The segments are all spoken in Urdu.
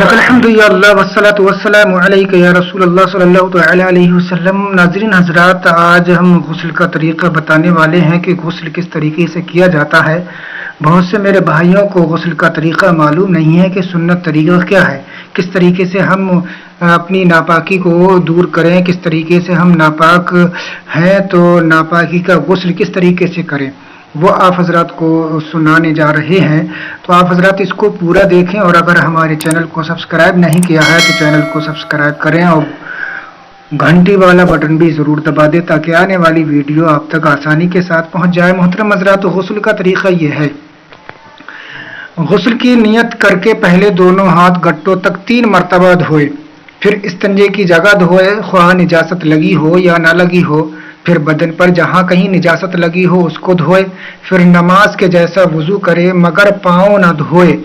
الحمدللہ والصلاۃ والسلام علیک یا رسول اللہ صلی اللہ تعالی علیہ وسلم۔ ناظرین حضرات، آج ہم غسل کا طریقہ بتانے والے ہیں کہ غسل کس طریقے سے کیا جاتا ہے۔ بہت سے میرے بھائیوں کو غسل کا طریقہ معلوم نہیں ہے کہ سنت طریقہ کیا ہے، کس طریقے سے ہم اپنی ناپاکی کو دور کریں، کس طریقے سے ہم ناپاک ہیں تو ناپاکی کا غسل کس طریقے سے کریں، وہ آپ حضرات کو سنانے جا رہے ہیں۔ تو آپ حضرات اس کو پورا دیکھیں، اور اگر ہمارے چینل کو سبسکرائب نہیں کیا ہے تو چینل کو سبسکرائب کریں اور گھنٹی والا بٹن بھی ضرور دبا دیں تاکہ آنے والی ویڈیو آپ تک آسانی کے ساتھ پہنچ جائے۔ محترم حضرات، غسل کا طریقہ یہ ہے۔ غسل کی نیت کر کے پہلے دونوں ہاتھ گٹوں تک 3 مرتبہ دھوئے، پھر استنجے کی جگہ دھوئے، خواہ نجاست لگی ہو یا نہ لگی ہو، پھر بدن پر جہاں کہیں نجاست لگی ہو اس کو دھوئے، پھر نماز کے جیسا وضو کرے مگر پاؤں نہ دھوئے۔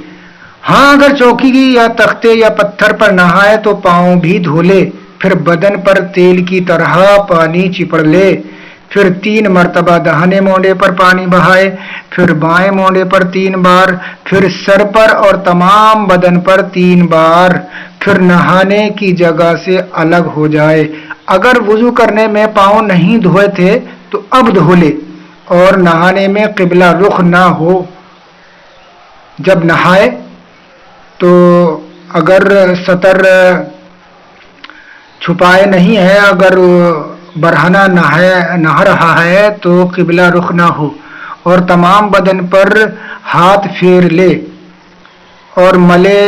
ہاں اگر چوکی یا تختے یا پتھر پر نہائے تو پاؤں بھی دھو لے، پھر بدن پر تیل کی طرح پانی چپڑ لے، پھر 3 مرتبہ داہنے مونڈے پر پانی بہائے، پھر بائیں مونڈے پر 3 بار، پھر سر پر اور تمام بدن پر 3 بار، پھر نہانے کی جگہ سے الگ ہو جائے۔ اگر وضو کرنے میں پاؤں نہیں دھوئے تھے تو اب دھو لے، اور نہانے میں قبلہ رخ نہ ہو جب نہائے تو اگر سطر چھپائے نہیں ہے، اگر برہنہ نہ رہا ہے تو قبلہ رخ نہ ہو، اور تمام بدن پر ہاتھ پھیر لے اور ملے،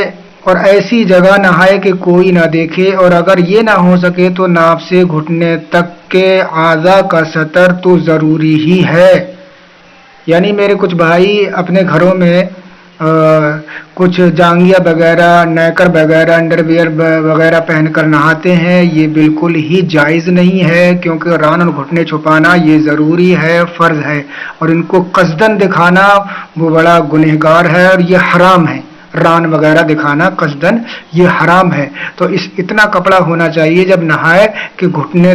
اور ایسی جگہ نہائے کہ کوئی نہ دیکھے، اور اگر یہ نہ ہو سکے تو ناف سے گھٹنے تک کے اعضاء کا سطر تو ضروری ہی ہے۔ یعنی میرے کچھ بھائی اپنے گھروں میں کچھ جانگیا وغیرہ، نیکر وغیرہ، انڈر ویئر وغیرہ پہن کر نہاتے ہیں، یہ بالکل ہی جائز نہیں ہے، کیونکہ ران اور گھٹنے چھپانا یہ ضروری ہے، فرض ہے، اور ان کو قصدن دکھانا وہ بڑا گنہگار ہے اور یہ حرام ہے۔ ران وغیرہ دکھانا قصدن یہ حرام ہے۔ تو اتنا کپڑا ہونا چاہیے جب نہائے کہ گھٹنے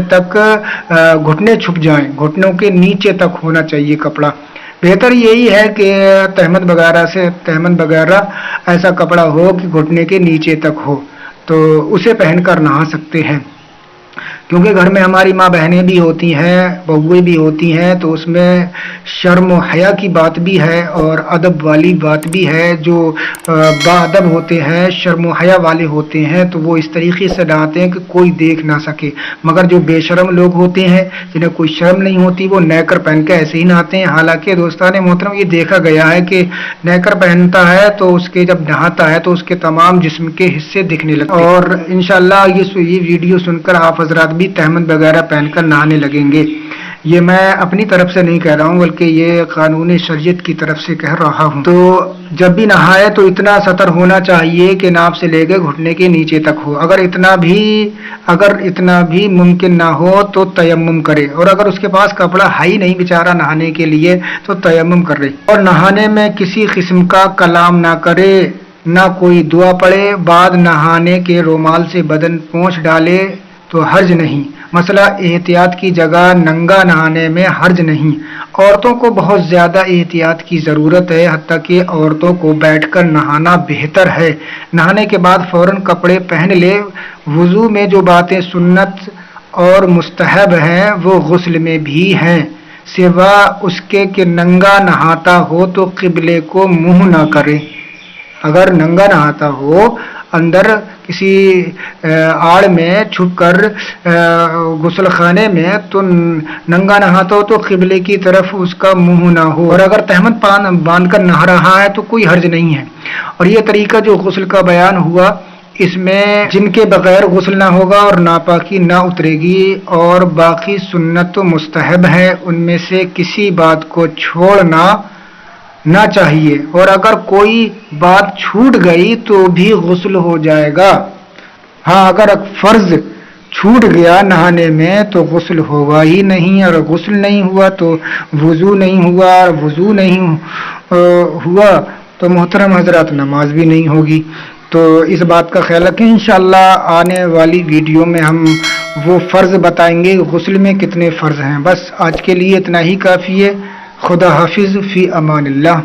چھپ جائیں، گھٹنوں کے نیچے تک ہونا چاہیے کپڑا۔ بہتر یہی ہے کہ تہمد وغیرہ ایسا کپڑا ہو کہ گھٹنے کے نیچے تک ہو، تو اسے پہن کر نہا سکتے ہیں، کیونکہ گھر میں ہماری ماں بہنیں بھی ہوتی ہیں، بہویں بھی ہوتی ہیں، تو اس میں شرم و حیا کی بات بھی ہے اور ادب والی بات بھی ہے۔ جو باادب ہوتے ہیں، شرم و حیا والے ہوتے ہیں، تو وہ اس طریقے سے نہاتے ہیں کہ کوئی دیکھ نہ سکے، مگر جو بے شرم لوگ ہوتے ہیں جنہیں کوئی شرم نہیں ہوتی وہ نیکر پہن کے ایسے ہی نہاتے ہیں۔ حالانکہ دوستان محترم، یہ دیکھا گیا ہے کہ نیکر پہنتا ہے تو اس کے جب نہاتا ہے تو اس کے تمام جسم کے حصے دکھنے لگتے ہیں، اور انشاءاللہ یہ ویڈیو سن کر آپ حضرات بھی تہمد وغیرہ پہن کر نہانے لگیں گے۔ یہ میں اپنی طرف سے نہیں کہہ رہا ہوں، بلکہ یہ قانون شریعت کی طرف سے کہہ رہا ہوں۔ تو جب بھی نہائے تو اتنا سطر ہونا چاہیے کہ ناف سے لے کے گھٹنے کے نیچے تک ہو۔ اگر اتنا بھی ممکن نہ ہو تو تیمم کرے، اور اگر اس کے پاس کپڑا ہے ہی نہیں بیچارہ نہانے کے لیے تو تیمم کرے، اور نہانے میں کسی قسم کا کلام نہ کرے، نہ کوئی دعا پڑھے، بعد نہانے کے رومال سے بدن پونچھ ڈالے تو حرج نہیں۔ مسئلہ احتیاط کی جگہ ننگا نہانے میں حرج نہیں۔ عورتوں کو بہت زیادہ احتیاط کی ضرورت ہے، حتیٰ کہ عورتوں کو بیٹھ کر نہانا بہتر ہے۔ نہانے کے بعد فوراً کپڑے پہن لے۔ وضو میں جو باتیں سنت اور مستحب ہیں وہ غسل میں بھی ہیں، سوا اس کے کہ ننگا نہاتا ہو تو قبلے کو منہ نہ کرے۔ اگر ننگا نہاتا ہو اندر کسی آڑ میں چھپ کر غسل خانے میں، تو ننگا نہاتا ہو تو قبلے کی طرف اس کا منہ نہ ہو، اور اگر تہمد باندھ کر نہا رہا ہے تو کوئی حرج نہیں ہے۔ اور یہ طریقہ جو غسل کا بیان ہوا، اس میں جن کے بغیر غسل نہ ہوگا اور ناپاکی نہ اترے گی، اور باقی سنت و مستحب ہے، ان میں سے کسی بات کو چھوڑنا نہ چاہیے، اور اگر کوئی بات چھوٹ گئی تو بھی غسل ہو جائے گا۔ ہاں اگر فرض چھوٹ گیا نہانے میں تو غسل ہوگا ہی نہیں، اور غسل نہیں ہوا تو وضو نہیں ہوا، اور وضو نہیں ہوا تو محترم حضرات نماز بھی نہیں ہوگی۔ تو اس بات کا خیال رکھیں۔ انشاءاللہ آنے والی ویڈیو میں ہم وہ فرض بتائیں گے غسل میں کتنے فرض ہیں۔ بس آج کے لیے اتنا ہی کافی ہے۔ خدا حافظ، فی امان اللہ۔